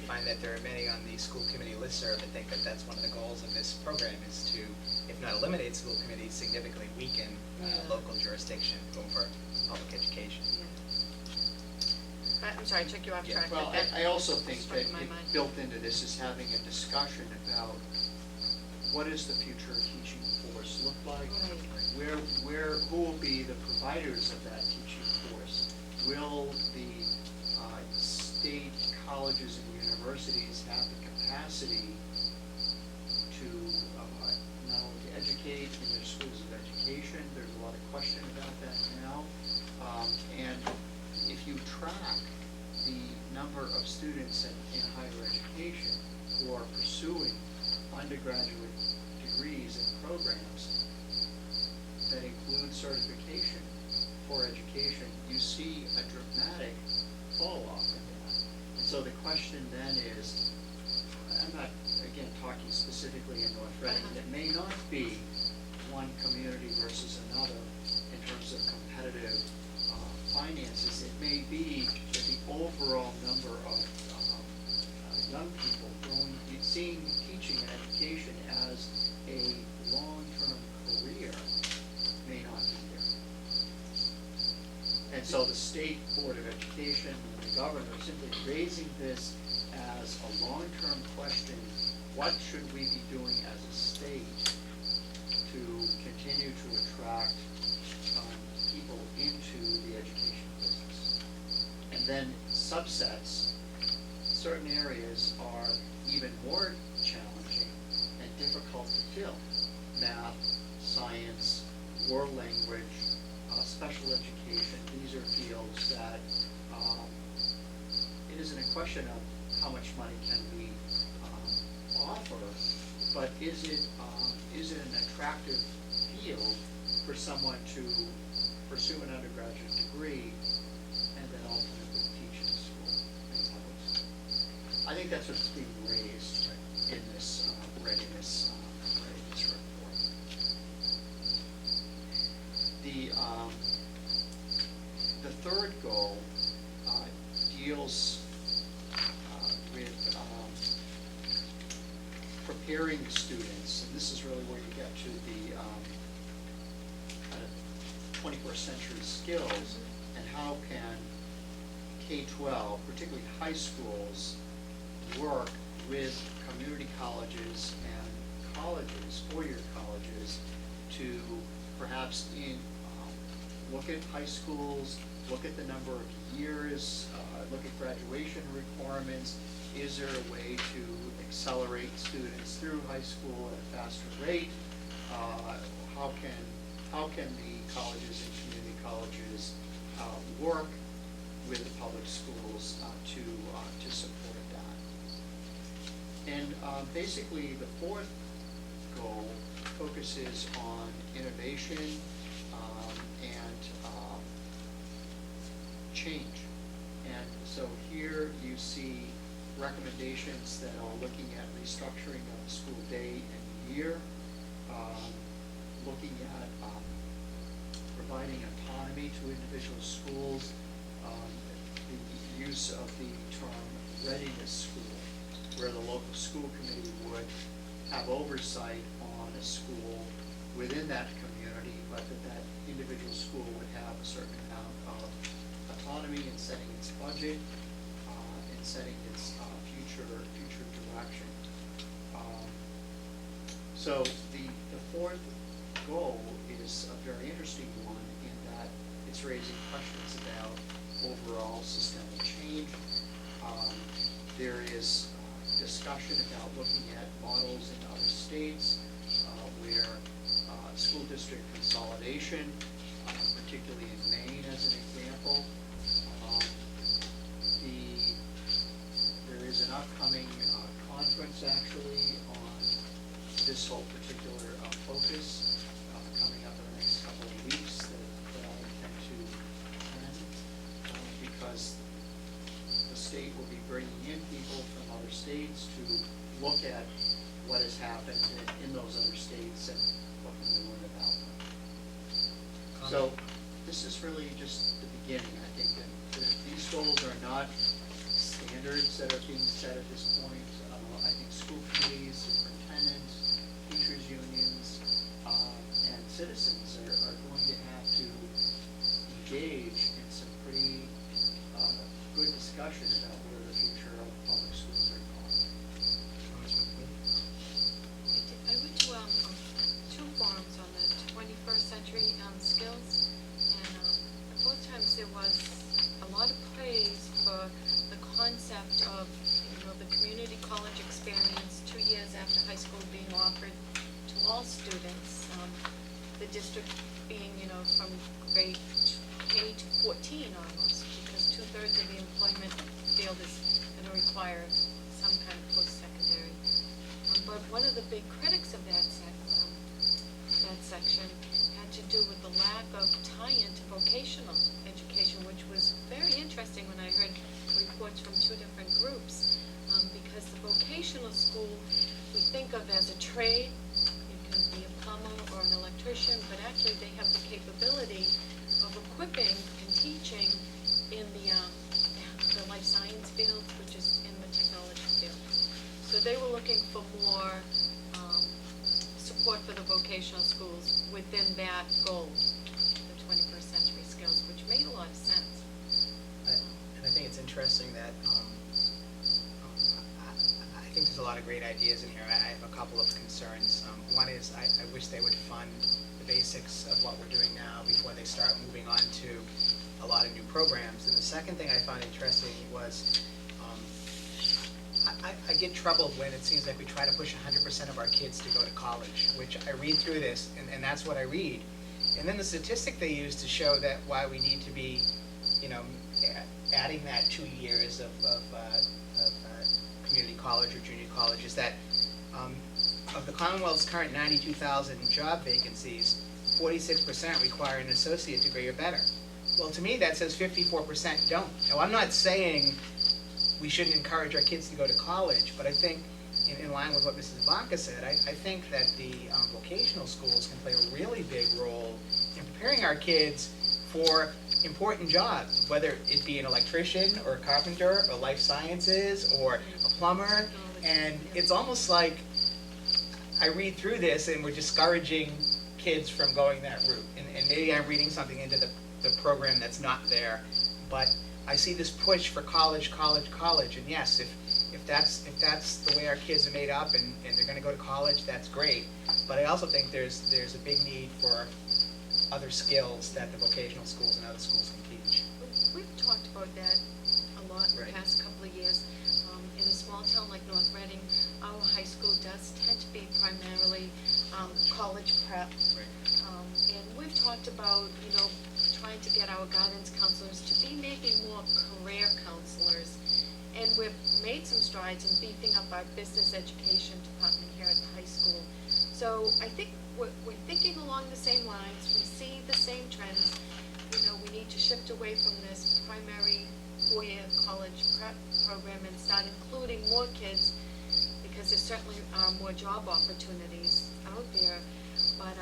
find that there are many on the school committee listserv that think that that's one of the goals of this program is to, if not eliminate school committees, significantly weaken local jurisdiction over public education. I'm sorry, I took you off track. Well, I also think that built into this is having a discussion about what does the future of teaching force look like? Who will be the providers of that teaching force? Will the state colleges and universities have the capacity to not only educate in their schools of education? There's a lot of question about that now. And if you track the number of students in higher education who are pursuing undergraduate degrees and programs that include certification for education, you see a dramatic fall off in that. And so the question then is, I'm not, again, talking specifically in North Reading, it may not be one community versus another in terms of competitive finances. It may be that the overall number of young people seeing teaching and education as a long-term career may not be there. And so the State Board of Education and the governor are simply raising this as a long-term question. What should we be doing as a state to continue to attract people into the education business? And then subsets, certain areas are even more challenging and difficult to fill. Math, science, world language, special education, these are fields that it isn't a question of how much money can we offer, but is it an attractive field for someone to pursue an undergraduate degree and then ultimately teach in school, in public school? I think that's what's being raised in this readiness report. The third goal deals with preparing the students, and this is really where you get to the kind of 21st century skills, and how can K-12, particularly high schools, work with community colleges and colleges, four-year colleges, to perhaps look at high schools, look at the number of years, look at graduation requirements. Is there a way to accelerate students through high school at a faster rate? How can the colleges and community colleges work with the public schools to support that? And basically, the fourth goal focuses on innovation and change. And so here you see recommendations that are looking at restructuring of the school day and year, looking at providing autonomy to individual schools, the use of the term readiness school, where the local school committee would have oversight on a school within that community, but that individual school would have a certain amount of autonomy in setting its budget, and setting its future direction. So the fourth goal is a very interesting one in that it's raising questions about overall systemic change. There is discussion about looking at models in other states where school district consolidation, particularly in Maine as an example. There is an upcoming conference actually on this whole particular focus coming up in the next couple of weeks that I intend to attend because the state will be bringing in people from other states to look at what has happened in those other states and what can we learn about them. So this is really just the beginning, I think, and these goals are not standards that are being set at this point. I think school committees, superintendents, teachers' unions, and citizens are going to have to engage in some pretty good discussion about where the future of public schools are going. I went to two forums on the 21st century skills, and both times there was a lot of praise for the concept of, the community college experience 2 years after high school being offered to all students. The district being, from grade K to 14 almost, because 2/3 of the employment field is going to require some kind of post-secondary. But one of the big critics of that section had to do with the lack of tie-in to vocational education, which was very interesting when I heard reports from two different groups, because the vocational school we think of as a trade. You can be a plumber or an electrician, but actually they have the capability of equipping and teaching in the life science field, which is in the technology field. So they were looking for more support for the vocational schools within that goal, the 21st century skills, which made a lot of sense. And I think it's interesting that I think there's a lot of great ideas in here. I have a couple of concerns. One is I wish they would fund the basics of what we're doing now before they start moving on to a lot of new programs. And the second thing I found interesting was I get troubled when it seems like we try to push 100% of our kids to go to college, which I read through this, and that's what I read. And then the statistic they use to show that why we need to be, adding that 2 years of community college or junior college is that of the Commonwealth's current 92,000 job vacancies, 46% require an associate degree or better. Well, to me, that says 54% don't. Now, I'm not saying we shouldn't encourage our kids to go to college, but I think, in line with what Mrs. Ivanka said, I think that the vocational schools can play a really big role in preparing our kids for important jobs, whether it be an electrician or a carpenter or life sciences or a plumber. And it's almost like I read through this and we're discouraging kids from going that route. And maybe I'm reading something into the program that's not there, but I see this push for college, college, college. And yes, if that's the way our kids are made up and they're going to go to college, that's great. But I also think there's a big need for other skills that the vocational schools and other schools can teach. We've talked about that a lot in the Right. past couple of years. In a small town like North Reading, our high school does tend to be primarily college prep. Right. And we've talked about, trying to get our guidance counselors to be maybe more career counselors. And we've made some strides in beefing up our business education department here at the high school. So I think we're thinking along the same lines. We see the same trends. We need to shift away from this primary 4-year college prep program and start including more kids, because there certainly are more job opportunities out there. But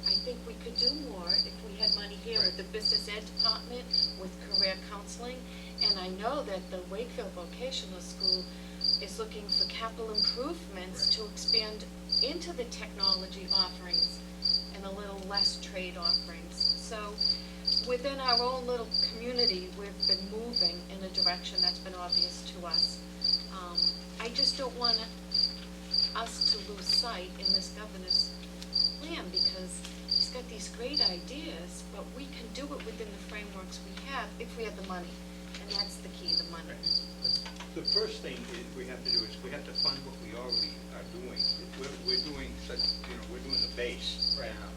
I think we could do more if we had money here with the business ed department, with career counseling. And I know that the Wakefield Vocational School is looking for capital improvements to expand into the technology offerings and a little less trade offerings. So within our own little community, we've been moving in a direction that's been obvious to us. I just don't want us to lose sight in this governor's plan, because he's got these great ideas, but we can do it within the frameworks we have if we have the money. And that's the key, the money. The first thing we have to do is we have to fund what we already are doing. We're doing such, we're doing the base Right. now.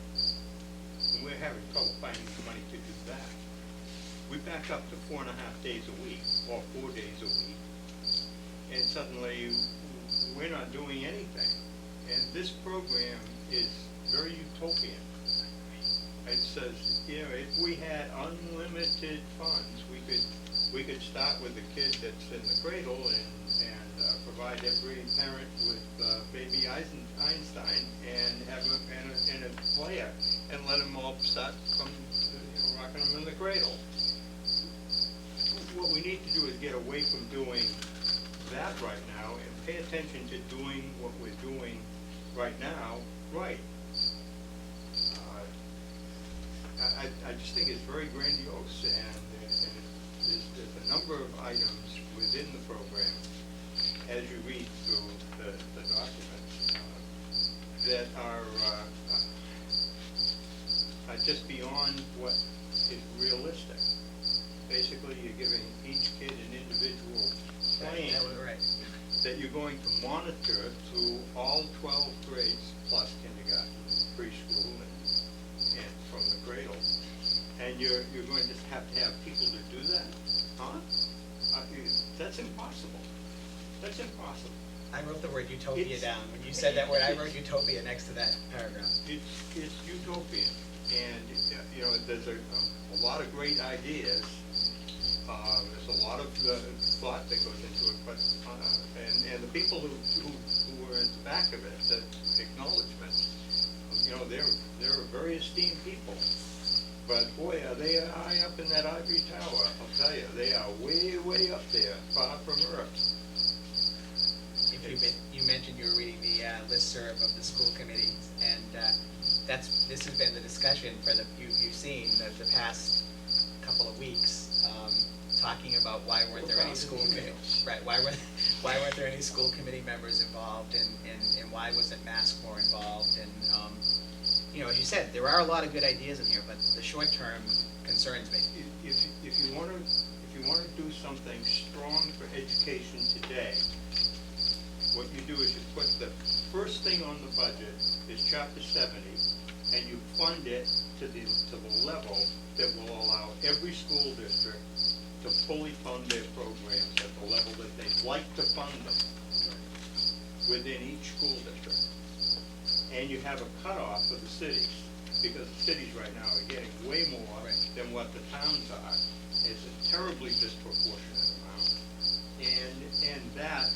And we're having trouble finding the money to do that. We back up to 4.5 days a week, or 4 days a week, and suddenly we're not doing anything. And this program is very utopian. It says, if we had unlimited funds, we could start with the kid that's in the cradle and provide every parent with baby Einstein and have him and a player and let them all start from rocking them in the cradle. What we need to do is get away from doing now and pay attention to doing what we're doing right now, right. I just think it's very grandiose, and there's a number of items within the program, as you read through the documents, that are just beyond what is realistic. Basically, you're giving each kid an individual plan Right. that you're going to monitor through all 12 grades, plus kindergarten, preschool, and from the cradle. And you're going to have people to do that? Huh? That's impossible. That's impossible. I wrote the word utopia It's- down. When you said that word, I wrote utopia next to that paragraph. It's utopian, and, you know, there's a lot of great ideas. There's a lot of thought that goes into it, but, and the people who were at the back of it, the acknowledgements, you know, they're very esteemed people. But boy, are they high up in that ivory tower, I'll tell you, they are way, way up there, far from Earth. You mentioned you were reading the listserv of the school committee, and this has been the discussion for you've seen the past couple of weeks, talking about why weren't there any school committees, right? Why weren't there any school committee members involved, and why wasn't Mask more involved? And you know, as you said, there are a lot of good ideas in here, but the short term concerns me. If you want to do something strong for education today, what you do is you put the first thing on the budget is Chapter 70, and you fund it to the level that will allow every school district to fully fund their programs at the level that they'd like to fund them within each school district. And you have a cutoff for the cities, because the cities right now are getting way more than what the towns are. It's a terribly disproportionate amount. And that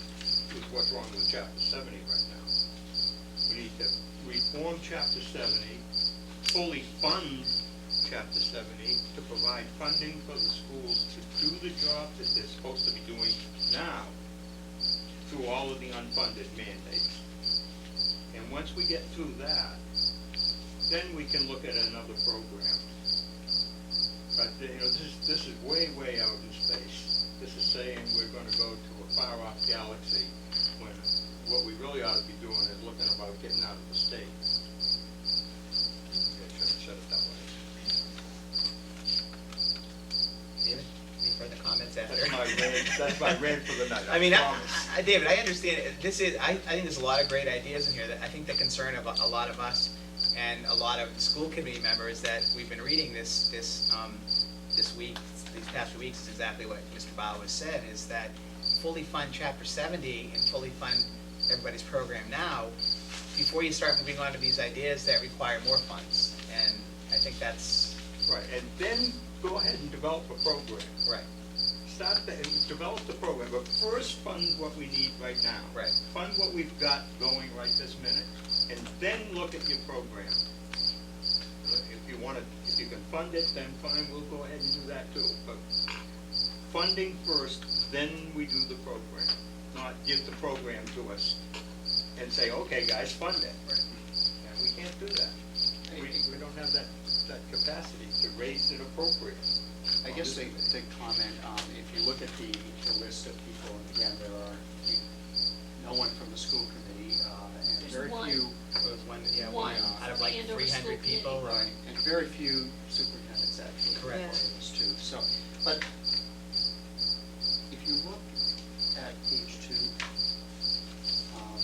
is what's wrong with Chapter 70 right now. We need to reform Chapter 70, fully fund Chapter 70 to provide funding for the schools to do the job that they're supposed to be doing now through all of the unfunded mandates. And once we get through that, then we can look at another program. But you know, this is way, way out in space. This is saying we're going to go to a far-off galaxy when what we really ought to be doing is looking about getting out of the state. Maybe I should have said it that way. David, any further comments after? That's my rant for the night. I mean, promise. David, I understand it. I think there's a lot of great ideas in here. That I think the concern of a lot of us and a lot of the school committee members that we've been reading this week, these past few weeks, is exactly what Mr. Bauer has said, is that fully fund Chapter 70 and fully fund everybody's program now before you start moving on to these ideas that require more funds. And I think that's... Right, and then go ahead and develop a program. Right. Develop the program, but first fund what we need right now. Right. Fund what we've got going right this minute, and then look at your program. If you can fund it, then fine, we'll go ahead and do that too. But funding first, then we do the program, not give the program to us and say, okay, guys, fund it. Right. And we can't do that. We don't have that capacity to raise it appropriate. I guess the comment, if you look at the list of people, and again, there are no one from the school committee, and There's very one. few, It was one One. out of like Andover 300 School people. Committee. Right. and very few superintendents actually. Correct. part of this too. So, but if you look at page 2,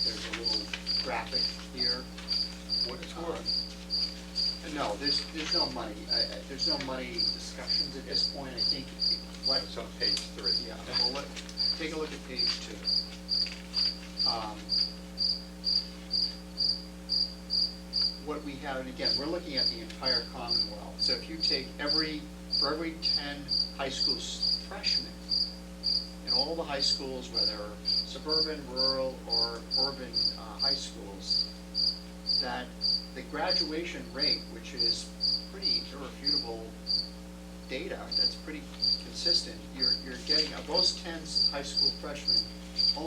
there's a little graphic here. What it's worth. No, there's no money. There's no money discussions at this point. I think what. It's on page 3. Yeah. Well, take a look at page 2. What we have, and again, we're looking at the entire Commonwealth. So if you take for every 10 high school freshmen in all the high schools, whether suburban, rural, or urban high schools, that the graduation rate, which is pretty irrefutable data, that's pretty consistent, you're getting, of those 10 high school freshmen,